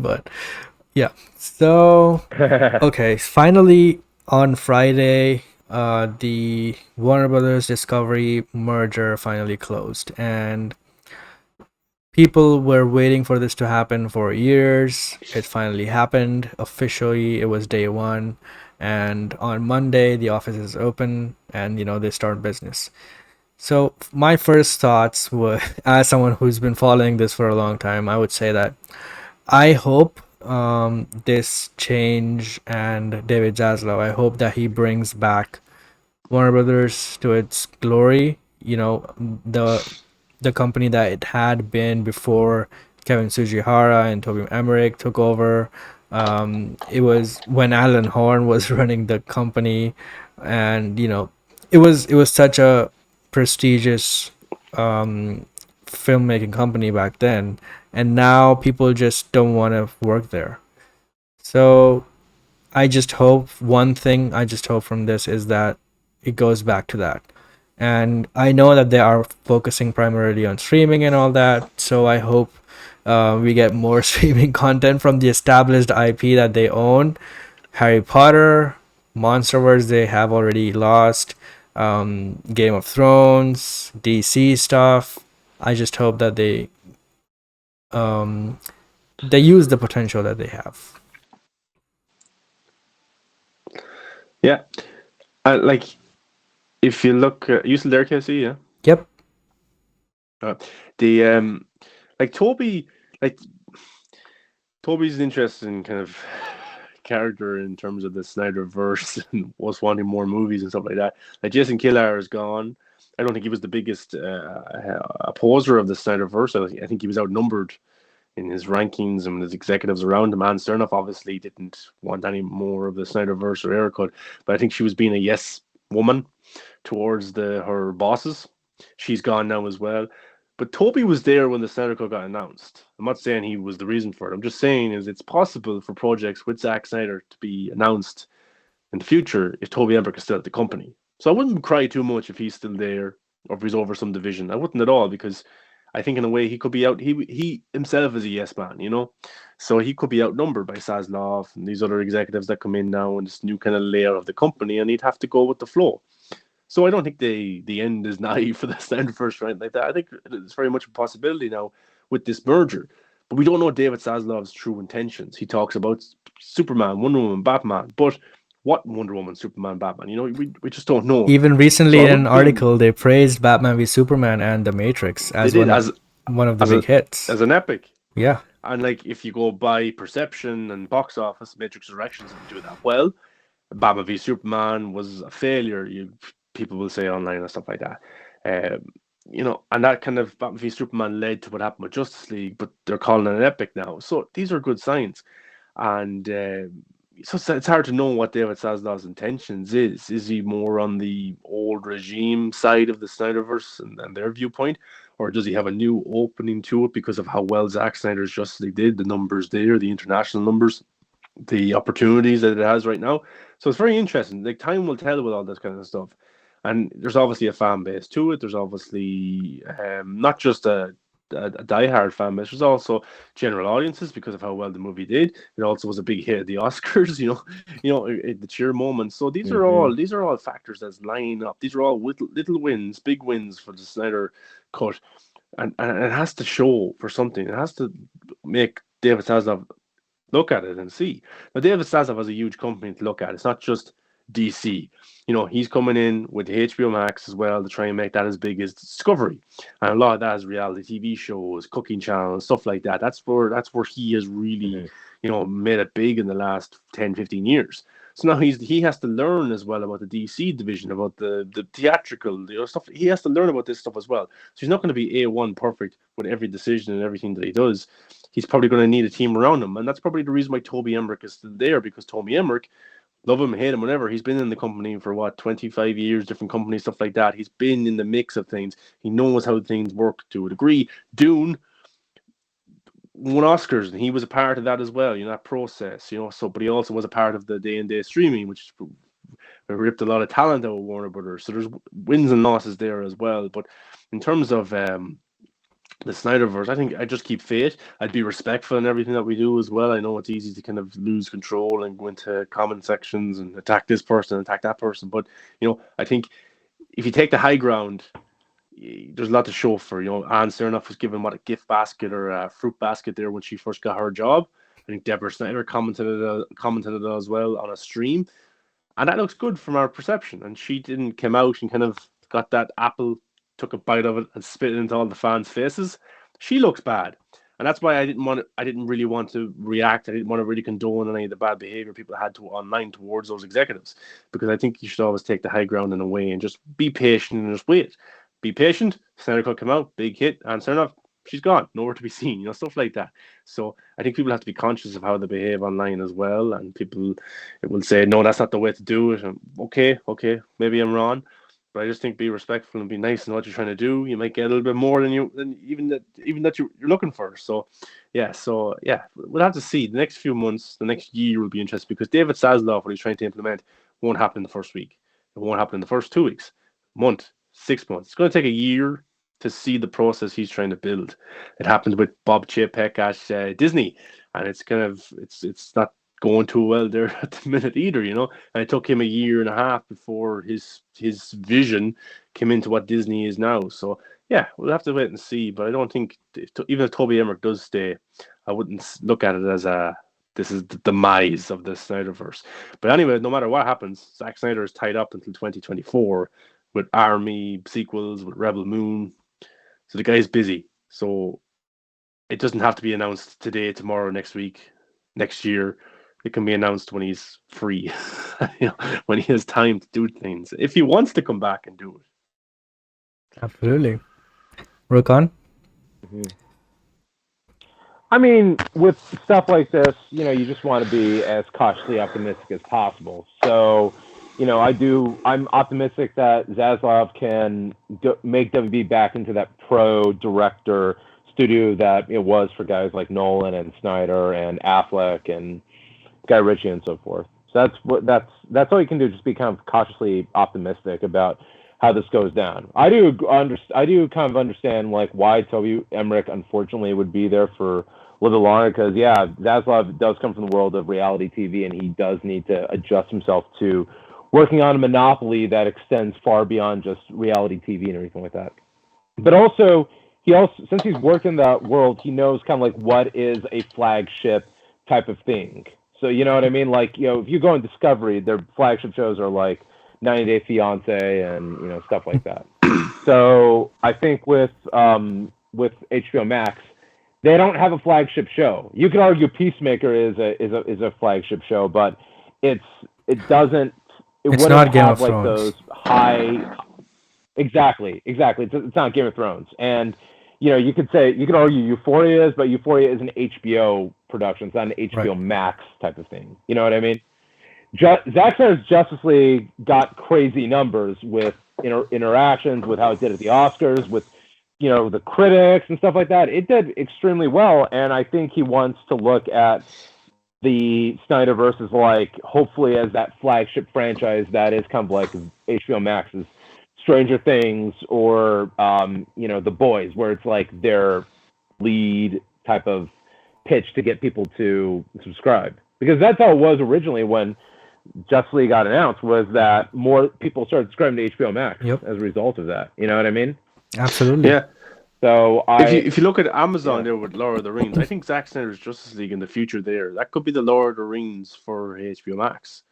But yeah. So okay, finally on Friday, the Warner Brothers Discovery merger finally closed, and people were waiting for this to happen for years. It finally happened. Officially, it was day one. And on Monday, the office is open and, they start business. So, my first thoughts were, as someone who's been following this for a long time, I would say that I hope this change and David Zaslav, I hope that he brings back Warner Brothers to its glory. The company that it had been before Kevin Sujihara and Toby Emmerich took over. It was when Alan Horn was running the company, and it was such a prestigious filmmaking company back then, and now people just don't want to work there. So I just hope from this is that it goes back to that. And I know that they are focusing primarily on streaming and all that. So I hope we get more streaming content from the established IP that they own. Harry Potter, Monsterverse, they have already lost. Game of Thrones, DC stuff. I just hope that um, they use the potential that they have. Yeah, like if you look, you still there, Casey? Yeah. Yep. Uh, the like like Toby's an interesting kind of character in terms of the Snyderverse and was wanting more movies and stuff like that. Like Jason Kilar is gone. I don't think he was the biggest opposer of the Snyderverse. I think he was outnumbered in his rankings and his executives around him. Anne Sternoff obviously didn't want any more of the Snyderverse or Eric, but I think she was being a yes woman towards her bosses. She's gone now as well. But Toby was there when the Snyder Cut got announced. I'm not saying he was the reason for it. I'm just saying is it's possible for projects with Zack Snyder to be announced in the future if Toby Emmerich is still at the company. So I wouldn't cry too much if he's still there or if he's over some division. I wouldn't at all because I think in a way he could be out. He himself is a yes man, so he could be outnumbered by Saslov and these other executives that come in now and this new kind of layer of the company, and he'd have to go with the flow. So I don't think the end is naive for the Standard first round like that. I think it's very much a possibility now with this merger. But we don't know David Zaslav's true intentions. He talks about Superman, Wonder Woman, Batman, but what Wonder Woman, Superman, Batman? We just don't know. Even So recently I in an wouldn't be. article, they praised Batman v Superman and The Matrix They as did one of the as big a hits. as an epic. Yeah. And like if you go by perception and box office, Matrix Resurrections didn't do that well. Batman v Superman was a failure. People will say online and stuff like that. Um, and that kind of Batman v Superman led to what happened with Justice League, but they're calling it an epic now. So these are good signs, and so it's hard to know what David Zaslav's intentions is. Is he more on the old regime side of the Snyderverse and their viewpoint, or does he have a new opening to it because of how well Zack Snyder's Justice League did, the numbers there, the international numbers, the opportunities that it has right now. So it's very interesting. Like time will tell with all this kind of stuff. And there's obviously a fan base to it. There's obviously not just a diehard fan base. There's also general audiences because of how well the movie did. It also was a big hit at the Oscars. The cheer moments. So Mm-hmm. these are all factors that's lining up. These are all little wins, big wins for the Snyder cut, and it has to show for something. It has to make David Zaslav look at it and see. Now, David Zaslav has a huge company to look at. It's not just DC. He's coming in with HBO Max as well to try and make that as big as Discovery, and a lot of that is reality TV shows, cooking channels, stuff like that. That's where he has really, Mm-hmm. made it big in the last 10, 15 years. So now he has to learn as well about the DC division, about the theatrical, stuff. He has to learn about this stuff as well. So he's not going to be A1 perfect with every decision and everything that he does. He's probably going to need a team around him, and that's probably the reason why Toby Emmerich is still there, because Toby Emmerich, love him, hate him, whatever, he's been in the company for what, 25 years, different companies, stuff like that. He's been in the mix of things. He knows how things work to a degree. Dune won Oscars, and he was a part of that as well. That process. So, but he also was a part of the day and day streaming, which ripped a lot of talent out of Warner Brothers. So there's wins and losses there as well. But in terms of the Snyderverse. I think I just keep faith. I'd be respectful in everything that we do as well. I know it's easy to kind of lose control and go into comment sections and attack this person, attack that person. But I think if you take the high ground, there's a lot to show for. Anne Sernoff was given a gift basket or a fruit basket there when she first got her job. I think Deborah Snyder commented it as well on a stream, and that looks good from our perception. And she didn't come out and kind of got that apple, took a bite of it, and spit it into all the fans' faces. She looks bad, and that's why I didn't really want to react. I didn't want to really condone any of the bad behavior people had to online towards those executives, because I think you should always take the high ground in a way and just be patient and just wait. Be patient. Snyder Cut come out, big hit, and Sernoff, she's gone, nowhere to be seen. Stuff like that. So I think people have to be conscious of how they behave online as well, and people will say, no, that's not the way to do it. And okay, maybe I'm wrong, but I just think be respectful and be nice in what you're trying to do. You might get a little bit more than even that you're looking for. So yeah, we'll have to see. The next few months, the next year will be interesting, because David Zaslav, what he's trying to implement, won't happen in the first week. It won't happen in the first 2 weeks, month, 6 months. It's going to take a year to see the process he's trying to build. It happened with Bob Chapek at Disney, and it's not going too well there at the minute either, And it took him a year and a half before his vision came into what Disney is now. So yeah, we'll have to wait and see. But I don't think, even if Toby Emmerich does stay, I wouldn't look at it as this is the demise of the Snyderverse. But anyway, no matter what happens, Zack Snyder is tied up until 2024 with Army sequels, with Rebel Moon. So the guy's busy. So it doesn't have to be announced today, tomorrow, next week, next year. It can be announced when he's free, when he has time to do things, if he wants to come back and do it. Absolutely. Rokan? Mm-hmm. I mean, with stuff like this, you just want to be as cautiously optimistic as possible. So, I'm optimistic that Zaslav can make WB back into that pro director studio that it was for guys like Nolan and Snyder and Affleck and Guy Ritchie and so forth. So that's all you can do. Just be kind of cautiously optimistic about how this goes down. I do kind of understand why Toby Emmerich unfortunately would be there for a little bit longer, because Zaslav does come from the world of reality TV, and he does need to adjust himself to working on a monopoly that extends far beyond just reality TV and everything like that. But also, since he's worked in that world, he knows kind of what is a flagship type of thing. So you know what I mean? If you go on Discovery, their flagship shows are 90 Day Fiance and stuff like that. So I think with HBO Max, they don't have a flagship show. You could argue Peacemaker is a flagship show, but it's not Game of Thrones. Those high. Exactly. It's not Game of Thrones, and you could argue Euphoria is, but Euphoria is an HBO production. It's not an HBO Max type of thing. You know what I mean? Zack Snyder's Justice League got crazy numbers with interactions, with how it did at the Oscars, with the critics and stuff like that. It did extremely well, and I think he wants to look at the Snyderverse as hopefully as that flagship franchise that is kind of HBO Max's Stranger Things or The Boys, where it's their lead type of pitch to get people to subscribe, because that's how it was originally when Justice League got announced, was that more people started subscribing to HBO Max as a result of that. You know what I mean? Absolutely. Yeah. So if you look at Amazon there with Lord of the Rings, I think Zack Snyder's Justice League in the future there, that could be the Lord of the Rings for HBO Max.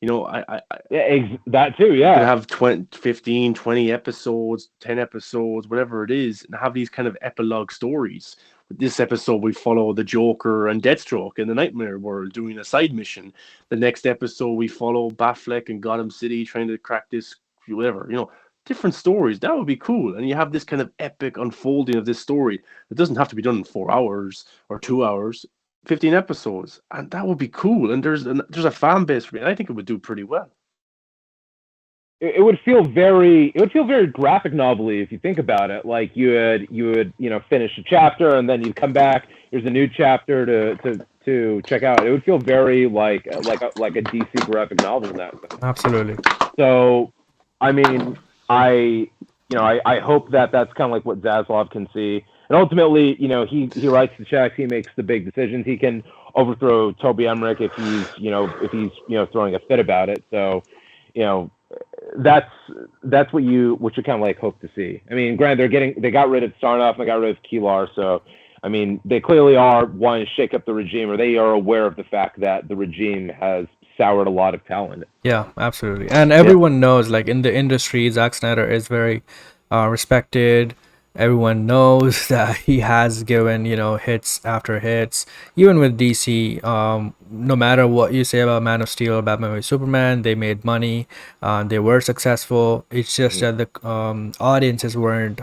That too, yeah. You could have 20, 15, 20 episodes, 10 episodes, whatever it is, and have these kind of epilogue stories. With this episode, we follow the Joker and Deathstroke in the Nightmare World doing a side mission. The next episode, we follow Batfleck and Gotham City trying to crack this, whatever, different stories. That would be cool. And you have this kind of epic unfolding of this story. It doesn't have to be done in 4 hours or 2 hours. 15 episodes, and that would be cool. And there's a fan base for it. I think it would do pretty well. It would feel very graphic novel-y if you think about it. You would finish a chapter and then you'd come back. There's a new chapter to check out. It would feel very like a DC graphic novel in that sense. Absolutely. So, I mean, I hope that that's kind of what Zaslav can see. And ultimately, he writes the checks, he makes the big decisions. He can overthrow Toby Emmerich if he's throwing a fit about it. So, you know, that's what you kind of like hope to see. I mean, granted, they got rid of Sarnoff and they got rid of Kilar, so I mean, they clearly are wanting to shake up the regime, or they are aware of the fact that the regime has soured a lot of talent. Yeah, absolutely. And everyone knows, like in the industry, Zack Snyder is very respected. Everyone knows that he has given, hits after hits. Even with DC, no matter what you say about Man of Steel or Batman v Superman, they made money. They were successful. It's just that the audiences weren't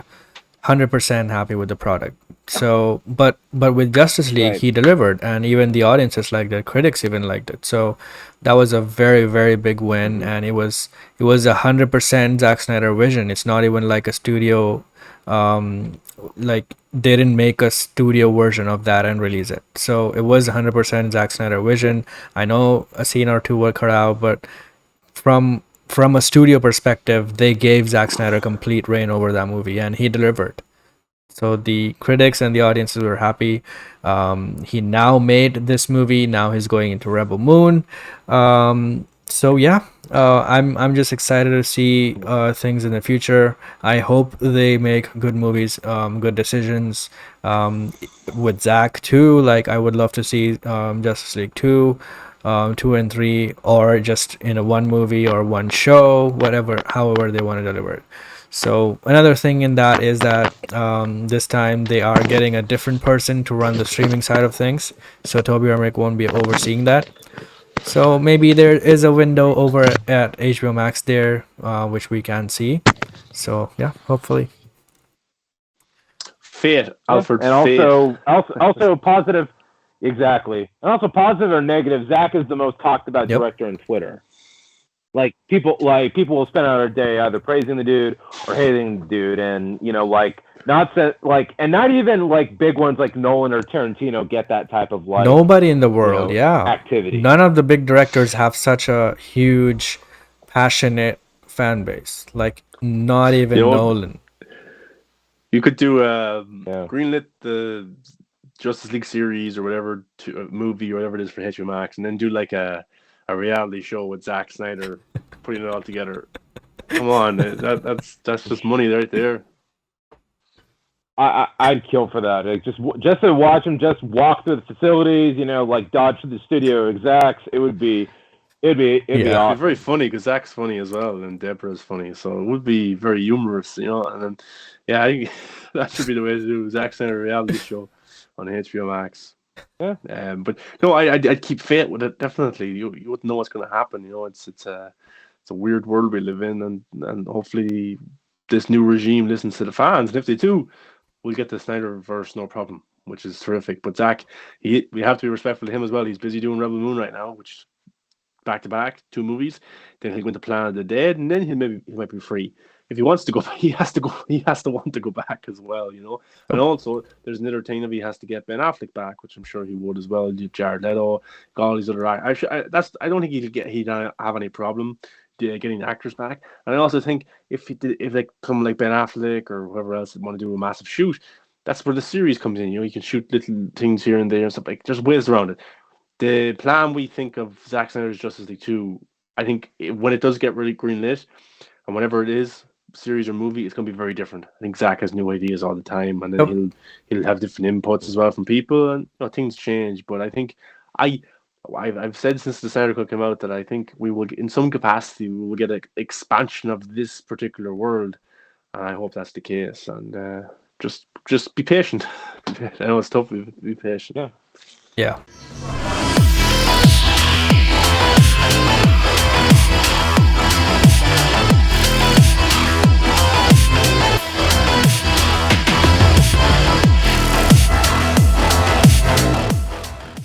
100% happy with the product. So, but with Justice League, Right. he delivered, and even the audiences liked it. Critics even liked it. So, that was a very very big win, and it was 100% Zack Snyder vision. It's not even like a studio, like they didn't make a studio version of that and release it. So it was 100% Zack Snyder vision. I know a scene or two were cut out, but from a studio perspective, they gave Zack Snyder complete reign over that movie, and he delivered. So the critics and the audiences were happy. He now made this movie. Now he's going into Rebel Moon. So yeah, I'm just excited to see things in the future. I hope they make good movies, good decisions. With Zack too. Like I would love to see Justice League 2. 2 and 3, or just in a one movie or one show, whatever, however they want to deliver it. So another thing in that is that this time they are getting a different person to run the streaming side of things. So Toby Emmerich won't be overseeing that. So maybe there is a window over at HBO Max there, which we can see. So yeah, hopefully. Fate, Alfred and Fate. also positive, exactly, and also positive or negative. Zack is the most talked about Yep. director on Twitter. People will spend out their day either praising the dude or hating the dude, and not even like big ones like Nolan or Tarantino get that type of Nobody in the world, yeah. activity. None of the big directors have such a huge, passionate fan base. Like not even Nolan. You could do greenlit the Justice League series or whatever movie or whatever it is for HBO Max, and then do like a reality show with Zack Snyder putting it all together. Come on, that's just money right there. I'd kill for that. Like, just to watch him just walk through the facilities, like dodge through the studio execs. It'd be awesome. It'd be very funny because Zach's funny as well, and Deborah's funny, so it would be very humorous, And then, yeah, I think that should be the way to do Zack Snyder reality show on HBO Max. Yeah. But no, I'd keep Fate with it definitely. You wouldn't know what's going to happen. It's a weird world we live in, and hopefully this new regime listens to the fans, and if they do, we'll get the Snyderverse no problem, which is terrific. But Zach, we have to be respectful to him as well. He's busy doing Rebel Moon right now, which back to back 2 movies. Then he'll go into Planet of the Dead, and then he might be free. If he wants to go, he has to go. He has to want to go back as well, And also, there's another thing that he has to get Ben Affleck back, which I'm sure he would as well. Jared Leto, all these other actors. I don't think he'd have any problem getting the actors back. And I also think if they come like Ben Affleck or whoever else want to do a massive shoot, that's where the series comes in. You can shoot little things here and there and stuff, like just ways around it. The plan we think of Zack Snyder's Justice League 2, I think when it does get really greenlit, and whenever it is, series or movie, it's going to be very different. I think Zack has new ideas all the time, and then he'll have different inputs as well from people, and things change. But I think I've said since the Snyder Cut came out that I think we will, in some capacity, we will get an expansion of this particular world, and I hope that's the case. And just be patient. I know it's tough. Be patient. Yeah. Yeah,